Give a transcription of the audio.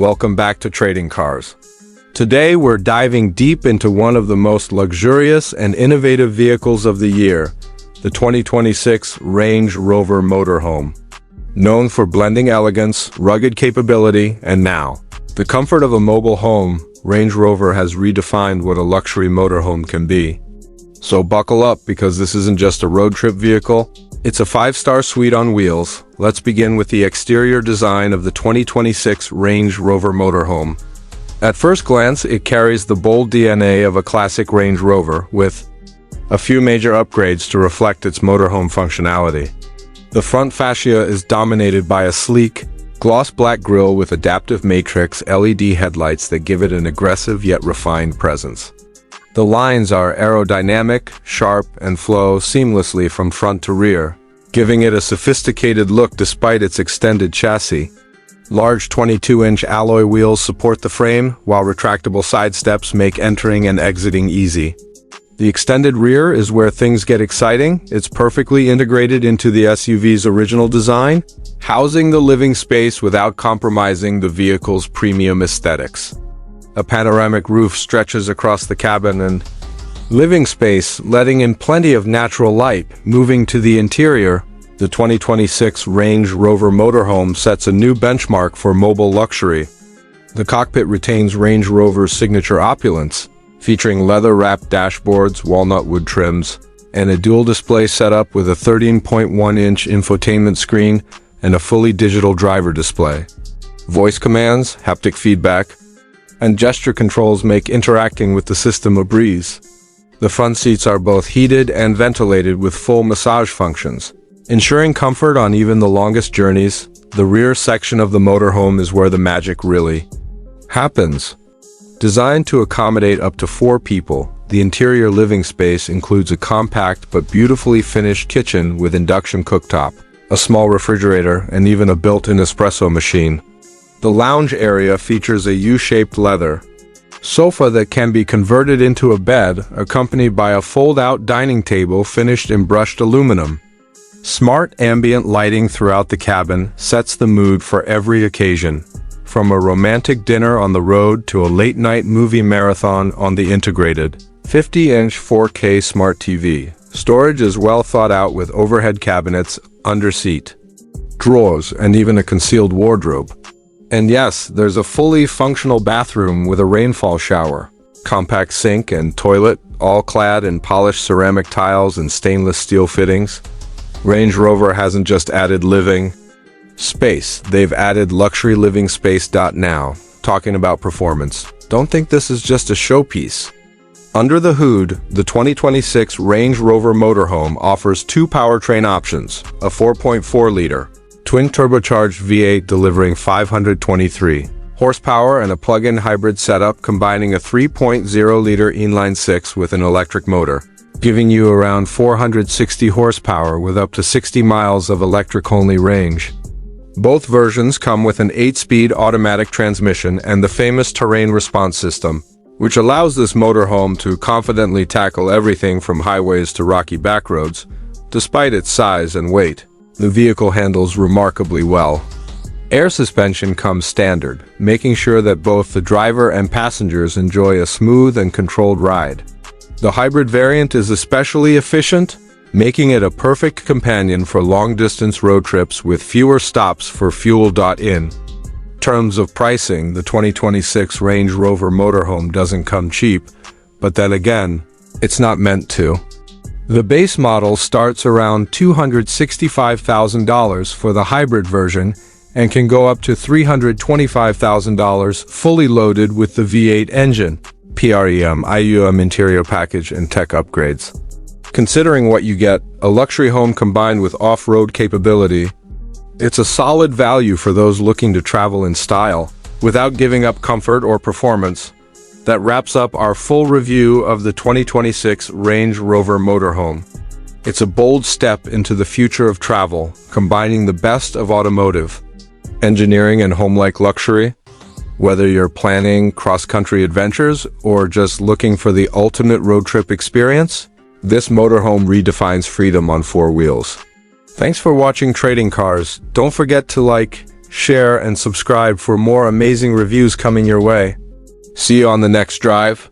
welcome back to Trading Cars. Today we're diving deep into one of the most luxurious and innovative vehicles of the year, the 2026 Range Rover Motorhome. Known for blending elegance, rugged capability, and now, the comfort of a mobile home, Range Rover has redefined what a luxury motorhome can be. So buckle up, because this isn't just a road trip vehicle, it's a 5-star suite on wheels. Let's begin with the exterior design of the 2026 Range Rover Motorhome. At first glance, it carries the bold DNA of a classic Range Rover, with a few major upgrades to reflect its motorhome functionality. The front fascia is dominated by a sleek, gloss black grille with adaptive matrix LED headlights that give it an aggressive yet refined presence. The lines are aerodynamic, sharp, and flow seamlessly from front to rear, giving it a sophisticated look despite its extended chassis. Large 22-inch alloy wheels support the frame, while retractable side steps make entering and exiting easy. The extended rear is where things get exciting. It's perfectly integrated into the SUV's original design, housing the living space without compromising the vehicle's premium aesthetics. A panoramic roof stretches across the cabin and living space, letting in plenty of natural light. Moving to the interior, the 2026 Range Rover Motorhome sets a new benchmark for mobile luxury. The cockpit retains Range Rover's signature opulence, featuring leather-wrapped dashboards, walnut wood trims, and a dual-display setup with a 13.1-inch infotainment screen and a fully digital driver display. Voice commands, haptic feedback, and gesture controls make interacting with the system a breeze. The front seats are both heated and ventilated with full massage functions, ensuring comfort on even the longest journeys. The rear section of the motorhome is where the magic really happens. Designed to accommodate up to 4 people, the interior living space includes a compact but beautifully finished kitchen with induction cooktop, a small refrigerator, and even a built-in espresso machine. The lounge area features a U-shaped leather sofa that can be converted into a bed, accompanied by a fold-out dining table finished in brushed aluminum. Smart ambient lighting throughout the cabin sets the mood for every occasion, from a romantic dinner on the road to a late-night movie marathon on the integrated 50-inch 4K smart TV. Storage is well thought out with overhead cabinets, under-seat drawers, and even a concealed wardrobe. And yes, there's a fully functional bathroom with a rainfall shower, compact sink and toilet, all clad in polished ceramic tiles and stainless steel fittings. Range Rover hasn't just added living space, they've added luxury living space. Now, talking about performance, don't think this is just a showpiece. Under the hood, the 2026 Range Rover Motorhome offers 2 powertrain options, a 4.4-liter twin-turbocharged V8 delivering 523 horsepower and a plug-in hybrid setup combining a 3.0-liter inline-6 with an electric motor, giving you around 460 horsepower with up to 60 miles of electric-only range. Both versions come with an 8-speed automatic transmission and the famous terrain response system, which allows this motorhome to confidently tackle everything from highways to rocky backroads. Despite its size and weight, the vehicle handles remarkably well. Air suspension comes standard, making sure that both the driver and passengers enjoy a smooth and controlled ride. The hybrid variant is especially efficient, making it a perfect companion for long-distance road trips with fewer stops for fuel. In terms of pricing, the 2026 Range Rover Motorhome doesn't come cheap, but then again, it's not meant to. The base model starts around $265,000 for the hybrid version and can go up to $325,000 fully loaded with the V8 engine, PREM, IUM interior package, and tech upgrades. Considering what you get, a luxury home combined with off-road capability, it's a solid value for those looking to travel in style without giving up comfort or performance. That wraps up our full review of the 2026 Range Rover Motorhome. It's a bold step into the future of travel, combining the best of automotive, engineering, and home-like luxury. Whether you're planning cross-country adventures or just looking for the ultimate road trip experience, this motorhome redefines freedom on 4 wheels. Thanks for watching Trading Cars. Don't forget to like, share, and subscribe for more amazing reviews coming your way. See you on the next drive.